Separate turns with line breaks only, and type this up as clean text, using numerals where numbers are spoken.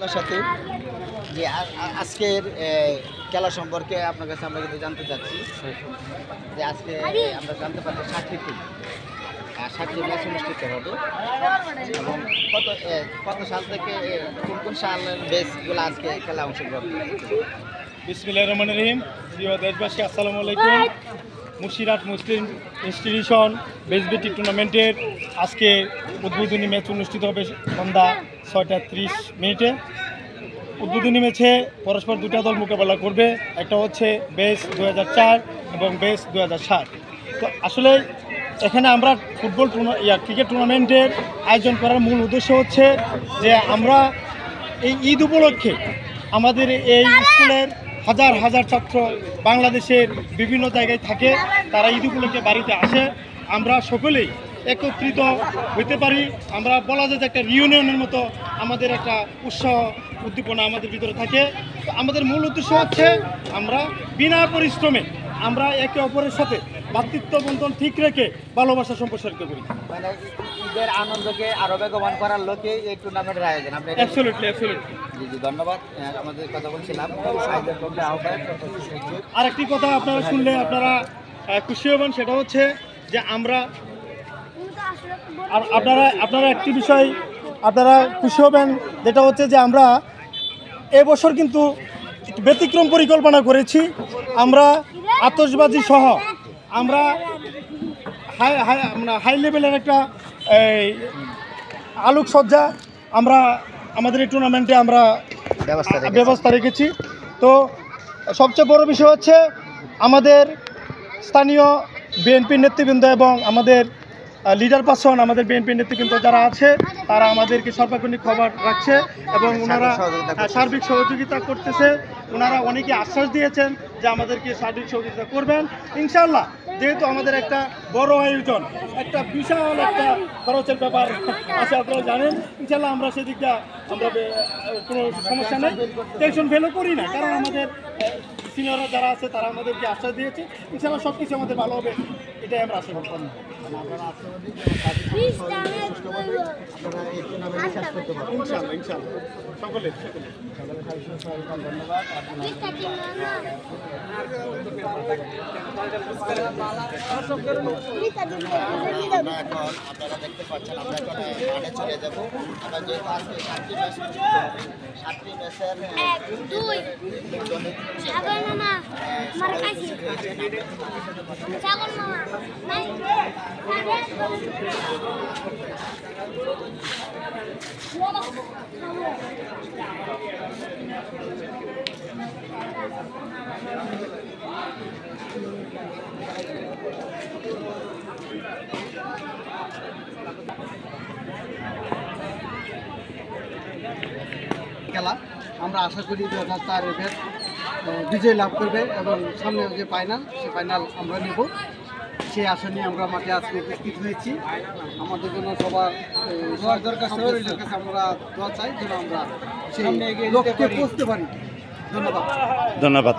আপনার সাথে যে আজকের খেলা সম্পর্কে আপনার কাছে আমরা কিন্তু জানতে চাচ্ছি যে আজকে আমরা জানতে পারছি 60টি ম্যাচ অনুষ্ঠিত হবে এবং কত সাল থেকে কোন কোন সালের বেসগুলো আজকে খেলা অংশগ্রহণ করবে।
বিসমিল্লাহির রহমানির রহিম। প্রিয় দেশবাসী, আসসালামু আলাইকুম। মুর্শিদাবাদ মুসলিম ইনস্টিটিউশন বেসবেটি টুর্নামেন্টের আজকে উদ্বোধনী ম্যাচ অনুষ্ঠিত হবে সন্ধ্যা 6:30 উদ্বোধনী ম্যাচে পরস্পর দুটা দল মোকাবেলা করবে। একটা হচ্ছে বেস 2004 এবং বেস 2007। তো আসলে এখানে আমরা ক্রিকেট টুর্নামেন্টের আয়োজন করার মূল উদ্দেশ্য হচ্ছে যে আমরা এই ঈদ উপলক্ষে আমাদের এই স্কুলের হাজার হাজার ছাত্র বাংলাদেশের বিভিন্ন জায়গায় থাকে, তারা ঈদ উপলক্ষে বাড়িতে আসে। আমরা সকলেই একত্রিত হইতে পারি। আমরা বলা যায় যে একটা রিউনিয়নের মতো আমাদের একটা উৎসাহ উদ্দীপনা আমাদের ভিতরে থাকে। তো আমাদের মূল উদ্দেশ্য হচ্ছে আমরা বিনা পরিশ্রমে আমরা একে অপরের সাথে ভ্রাতৃত্ব বন্ধন ঠিক রেখে ভালোবাসা সম্প্রসারিত করি।
মানে ঈদের আনন্দকে আরো বেগবান করার লোকে এই টুর্নামেন্টের আয়োজন।
অ্যাবসলিউটলি
জি ধন্যবাদ। আমাদের কথা বলছিলাম
আরেকটি কথা আপনারা শুনলে আপনারা খুশি হবেন, সেটা হচ্ছে যে আমরা আপনারা একটি বিষয় আপনারা খুশি হবেন, যেটা হচ্ছে যে আমরা এবছর কিন্তু ব্যতিক্রম পরিকল্পনা করেছি। আমরা আতশবাজি সহ আমরা হাই লেভেলের একটা আলোকসজ্জা আমরা আমাদের এই টুর্নামেন্টে আমরা ব্যবস্থা রেখেছি। তো সবচেয়ে বড় বিষয় হচ্ছে আমাদের স্থানীয় বিএনপির নেতৃবৃন্দ এবং আমাদের লিডার পার্সন, আমাদের বিএনপির নেতৃবৃন্দ যারা আছে তারা আমাদেরকে সর্বাঙ্গীন খবর রাখছে এবং ওনারা সার্বিক সহযোগিতা করতেছে। ওনারা অনেকে আশ্বাস দিয়েছেন যে আমাদেরকে সার্বিক সহযোগিতা করবেন ইনশাআল্লাহ। যেহেতু আমাদের একটা বড় আয়োজন, একটা বিশাল একটা খরচের ব্যাপার আছে, আপনারা জানেন। ইনশাআল্লাহ আমরা সেদিকটা আমরা কোনো সমস্যা নেই, টেনশন ফেলও করি না, কারণ আমাদের সিনিয়ররা যারা আছে তারা আমাদেরকে আশ্বাস দিয়েছে ইনশাআল্লাহ সব কিছু আমাদের ভালো হবে, এটাই আমরা আশা করব। ইনশাআল্লাহ সকলে
ধন্যবাদ। আপনারা দেখতে পাচ্ছেন আমরা এখন মাঠে চলে যাব। আমরা যেহেতু আজকে 7টি ম্যাচের
খেলা আমরা আশা করি 2004 এর বিজয় লাভ করবে এবং সামনে যে ফাইনাল, সেই ফাইনাল আমরা নেব, সেই আশা নিয়ে আমরা মাঠে আজকে উপস্থিত হয়েছি। আমাদের জন্য সবার দরকার, আমরা দোয়া চাই যেন আমরা সেই লক্ষ্যে পৌঁছতে পারি। ধন্যবাদ।